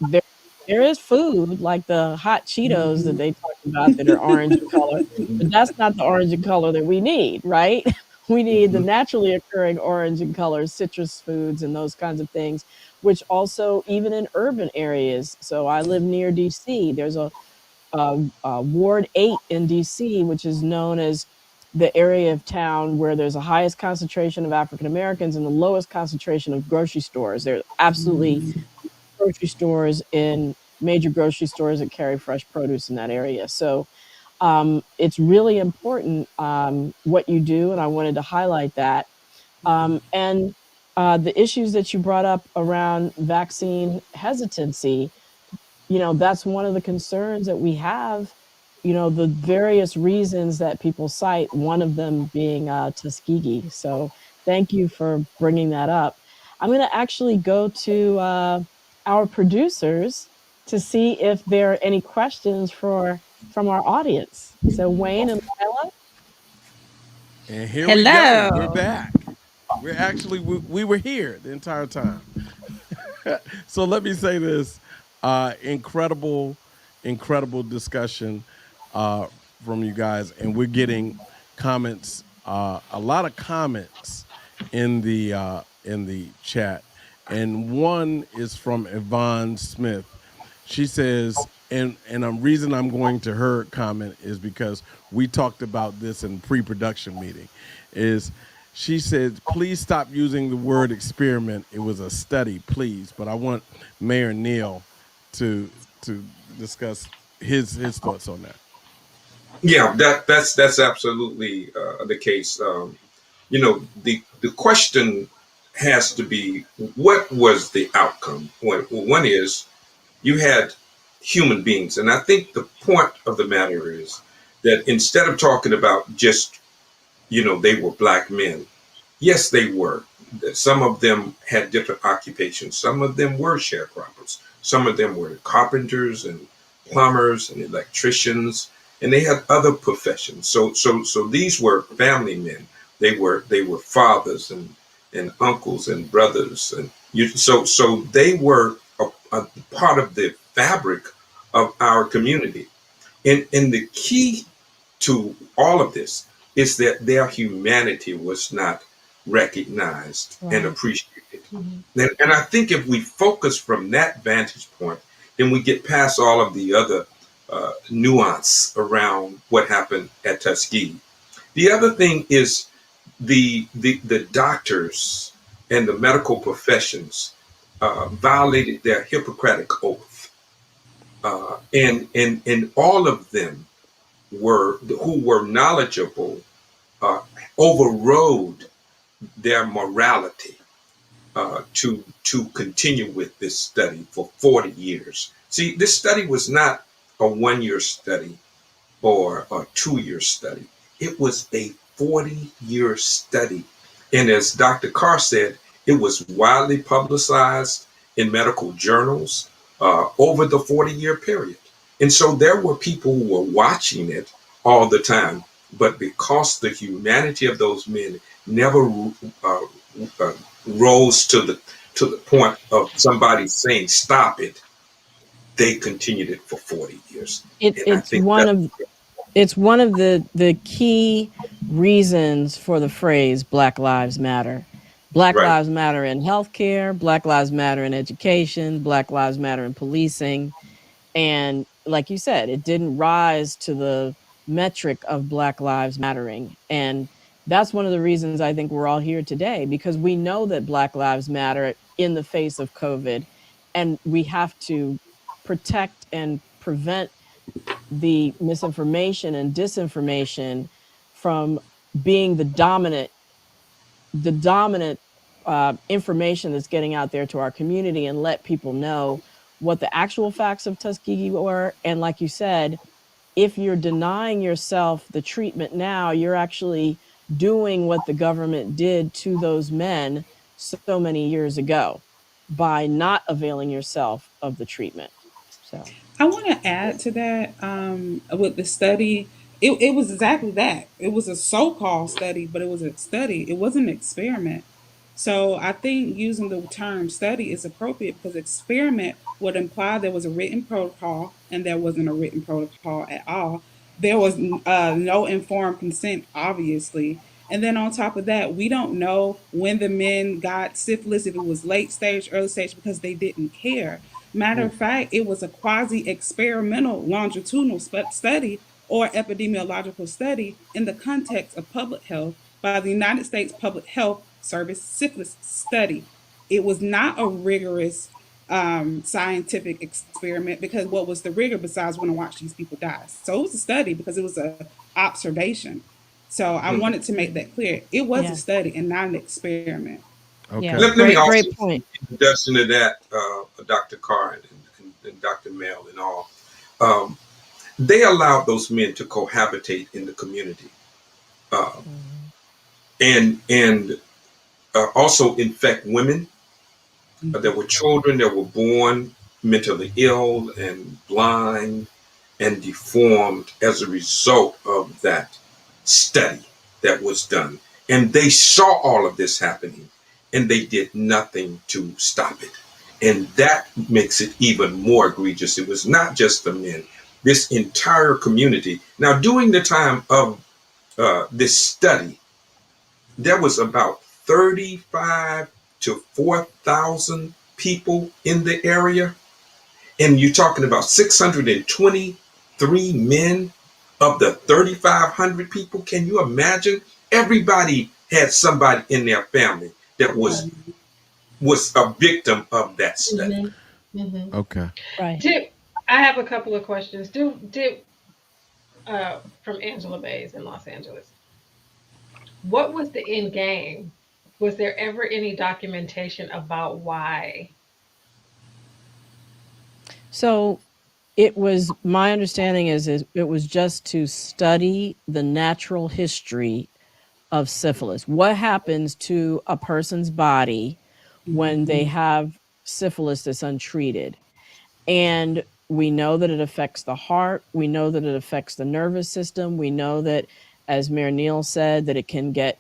there is food like the hot Cheetos that they talk about that are orange in color, Mhm. but that's not the orange in color that we need, right? We need the Mhm. naturally occurring orange in color, citrus foods and those kinds of things, which also even in urban areas. So I live near DC. There's Ward 8 in DC, which is known as the area of town where there's the highest concentration of African Americans and the lowest concentration of grocery stores. There are absolutely grocery stores in major grocery stores that carry fresh produce in that area. So it's really important what you do, and I wanted to highlight that. And the issues that you brought up around vaccine hesitancy, that's one of the concerns that we have, the various reasons that people cite, one of them being Tuskegee. So thank you for bringing that up. I'm going to actually go to our producers to see if there are any questions from our audience. So Wayne and Lila. And here we go. We're Hello. back. We're actually we were here the entire time. So let me say this: incredible, incredible discussion from you guys, and we're getting comments, a lot of comments in the chat, and one is from Yvonne Smith. She says, and the reason I'm going to her comment is because we talked about this in pre-production meeting. Is she said, please stop using the word experiment. It was a study, please. But I want Mayor Neal to to discuss his thoughts on that. Yeah, that's absolutely the case. The question has to be, what was the outcome? One is, you had human beings, and I think the point of the matter is that instead of talking about just, they were black men. Yes, they were. Some of them had different occupations. Some of them were sharecroppers. Some of them were carpenters and plumbers and electricians, and they had other professions. So these were family men. They were fathers and uncles and brothers, and so they were a part of the fabric of our community. And the key to all of this is that their humanity was not recognized and Right. appreciated. Mhm. And I think if we focus from that vantage point, then we get past all of the other nuance around what happened at Tuskegee. The other thing is the doctors and the medical professions violated their Hippocratic oath, and all of them who were knowledgeable uh, overrode their morality to continue with this study for 40 years. See, this study was not a 1 year study or a 2 year study. It was a 40-year study. And as Dr. Carr said, it was widely publicized in medical journals over the 40-year period. And so there were people who were watching it all the time. But because the humanity of those men never uh, uh, rose to the point of somebody saying, stop it, they continued it for 40 years. It, And I it's think one that, of it's one of the key reasons for the phrase Black Lives Matter. Black right. Lives Matter in healthcare, Black Lives Matter in education, Black Lives Matter in policing. And like you said, it didn't rise to the metric of Black Lives Mattering. And that's one of the reasons I think we're all here today, because we know that Black Lives Matter in the face of COVID, and we have to protect and prevent the misinformation and disinformation from being the dominant information that's getting out there to our community, and let people know what the actual facts of Tuskegee were. And like you said, if you're denying yourself the treatment now, you're actually doing what the government did to those men so many years ago by not availing yourself of the treatment. So, I want to add to that with the study. it was exactly that. It was a so-called study, but it was a study. It wasn't an experiment. So I think using the term study is appropriate because experiment would imply there was a written protocol and there wasn't a written protocol at all. There was no informed consent, obviously. And then on top of that, we don't know when the men got syphilis, if it was late stage, early stage, because they didn't care. Matter of fact, it was a quasi experimental longitudinal study or epidemiological study in the context of public health by the United States Public Health Service syphilis study. It was not a rigorous scientific experiment because what was the rigor besides want to watch these people die? So it was a study because it was a observation. So I wanted to make that clear. It was a study and not an experiment. Okay. Yeah. Let me also Great point. introduction to that, Dr. Carr and Dr. MEL and all. They allowed those men to cohabitate in the community, and also infect women. There were children that were born mentally ill and blind and deformed as a result of that study that was done. And they saw all of this happening and they did nothing to stop it. And that makes it even more egregious. It was not just the men, this entire community. Now, during the time of this study, there was about 35 to 4,000 people in the area. And you're talking about 623 men of the 3,500 people. Can you imagine? Everybody had somebody in their family that was a victim of that study. Okay. Right. I have a couple of questions. From Angela Bays in Los Angeles. What was the end game? Was there ever any documentation about why? So it was, my understanding is it was just to study the natural history of syphilis. What happens to a person's body when they have syphilis that's untreated? And we know that it affects the heart. We know that it affects the nervous system. We know that, as Mayor Neal said, that it can get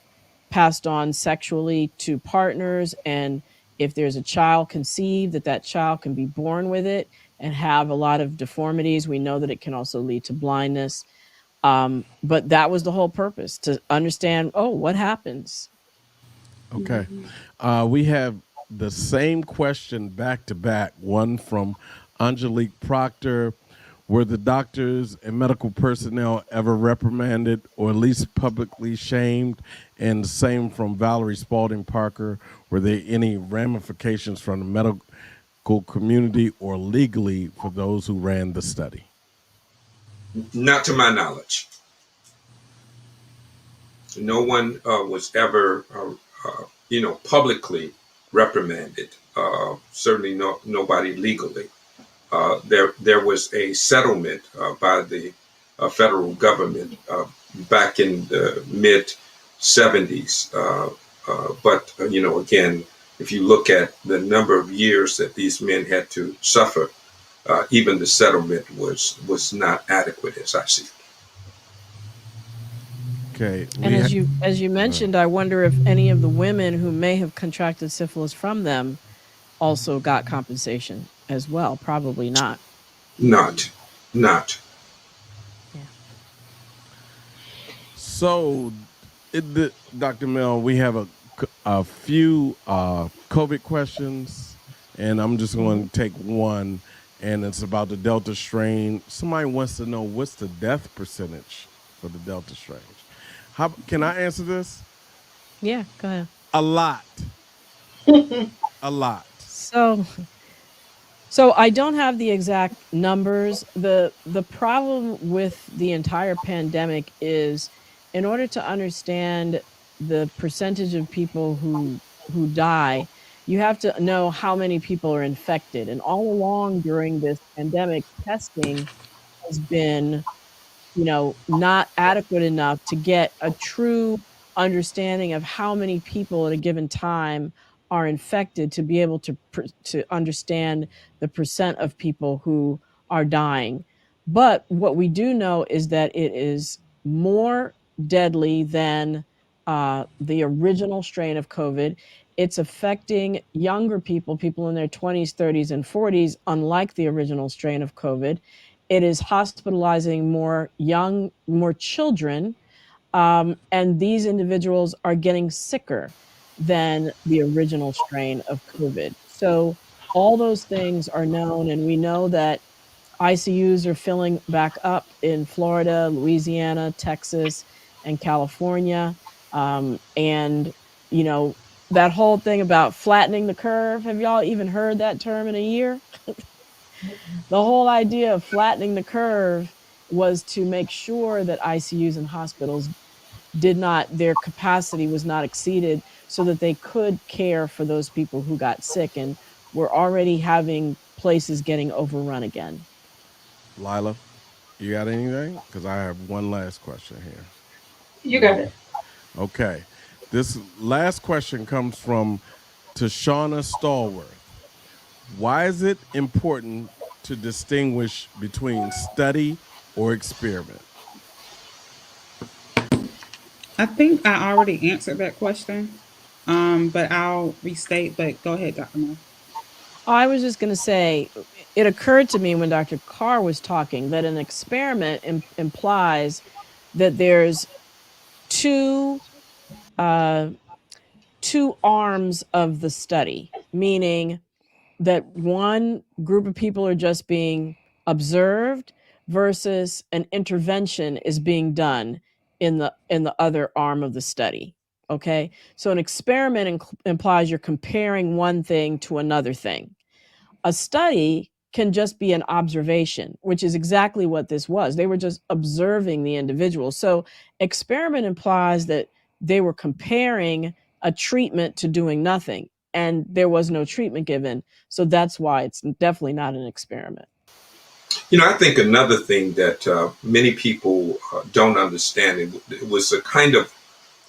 passed on sexually to partners. And if there's a child conceived, that child can be born with it and have a lot of deformities. We know that it can also lead to blindness. But that was the whole purpose, to understand, what happens. Okay. We have the same question back to back, one from Angelique Proctor. Were the doctors and medical personnel ever reprimanded or at least publicly shamed? And the same from Valerie Spalding Parker. Were there any ramifications from the medical community or legally for those who ran the study? Not to my knowledge. No one was ever, publicly reprimanded. Certainly nobody legally. There was a settlement by the federal government back in the mid 70s. But again, if you look at the number of years that these men had to suffer, even the settlement was not adequate, as I see it. Okay. And as you mentioned, I wonder if any of the women who may have contracted syphilis from them also got compensation as well. Probably not. Not. Yeah. So, Dr. Mel, we have a few COVID questions, and I'm just going to take one, and it's about the Delta strain. Somebody wants to know, what's the death percentage for the Delta strain? Can I answer this? Yeah, go ahead. A lot. A lot. So I don't have the exact numbers. The problem with the entire pandemic is, in order to understand the percentage of people who die, you have to know how many people are infected. And all along during this pandemic, testing has been, not adequate enough to get a true understanding of how many people at a given time are infected, to be able to understand the percent of people who are dying. But what we do know is that it is more deadly than the original strain of COVID. It's affecting younger people, people in their 20s, 30s, and 40s, unlike the original strain of COVID. It is hospitalizing more children, and these individuals are getting sicker than the original strain of COVID. So all those things are known, and we know that ICUs are filling back up in Florida, Louisiana, Texas, and California. And, you know, that whole thing about flattening the curve, have y'all even heard that term in a year? The whole idea of flattening the curve was to make sure that ICUs and hospitals their capacity was not exceeded so that they could care for those people who got sick. And we're already having places getting overrun again. Lila, you got anything? Because I have one last question here. You got it. Okay. This last question comes from Tashana Stallworth. Why is it important to distinguish between study or experiment? I think I already answered that question, but I'll restate. But go ahead, Dr. Mo. I was just going to say, it occurred to me when Dr. Carr was talking that an experiment implies that there's two arms of the study, meaning that one group of people are just being observed versus an intervention is being done in the other arm of the study. Okay, so an experiment implies you're comparing one thing to another thing. A study can just be an observation, which is exactly what this was. They were just observing the individual. So experiment implies that they were comparing a treatment to doing nothing, and there was no treatment given. So that's why it's definitely not an experiment. You know, I think another thing that many people don't understand, it was a kind of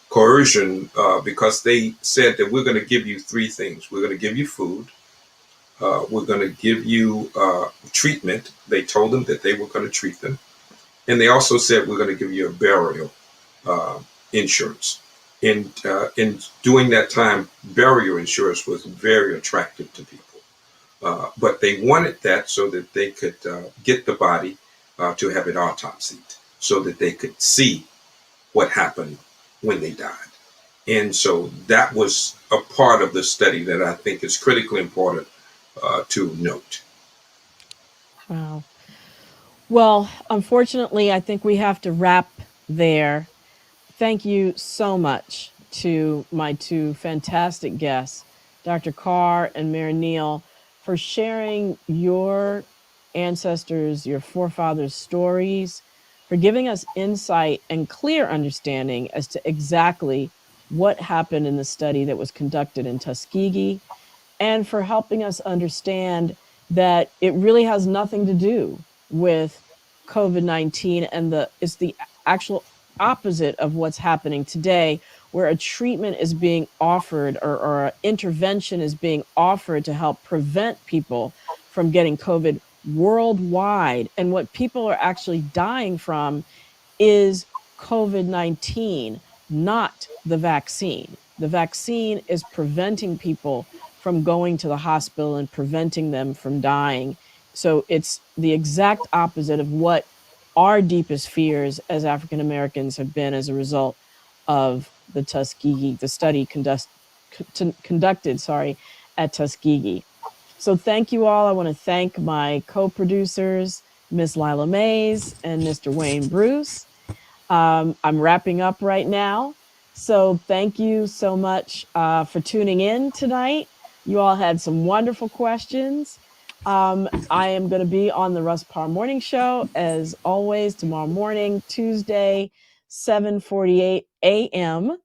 coercion because they said that we're going to give you three things. We're going to give you food. We're going to give you treatment. They told them that they were going to treat them. And they also said we're going to give you a burial insurance. In during that time, burial insurance was very attractive to people. But they wanted that so that they could get the body to have it autopsied so that they could see what happened when they died. And so that was a part of the study that I think is critically important to note. Wow. Well, unfortunately, I think we have to wrap there. Thank you so much to my two fantastic guests, Dr. Carr and Mayor Neal, for sharing your ancestors, your forefathers' stories, for giving us insight and clear understanding as to exactly what happened in the study that was conducted in Tuskegee, and for helping us understand that it really has nothing to do with COVID-19, and it's the actual opposite of what's happening today, where a treatment is being offered or an intervention is being offered to help prevent people from getting COVID worldwide. And what people are actually dying from is COVID-19, not the vaccine. The vaccine is preventing people from going to the hospital and preventing them from dying. So it's the exact opposite of what our deepest fears as African Americans have been as a result of the study conducted at Tuskegee. So thank you all. I want to thank my co-producers, Miss Lila Mays and Mr. Wayne Bruce. I'm wrapping up right now. So thank you so much for tuning in tonight. You all had some wonderful questions. I am going to be on the Russ Parr Morning Show, as always, tomorrow morning, Tuesday, 7:48 a.m.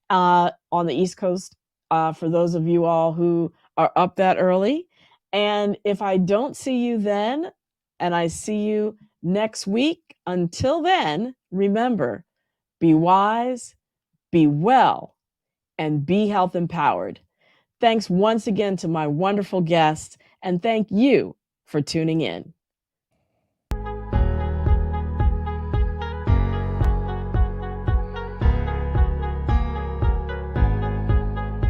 On the East Coast, for those of you all who are up that early. And if I don't see you then, and I see you next week, until then, remember, be wise, be well, and be health empowered. Thanks once again to my wonderful guests, and thank you for tuning in.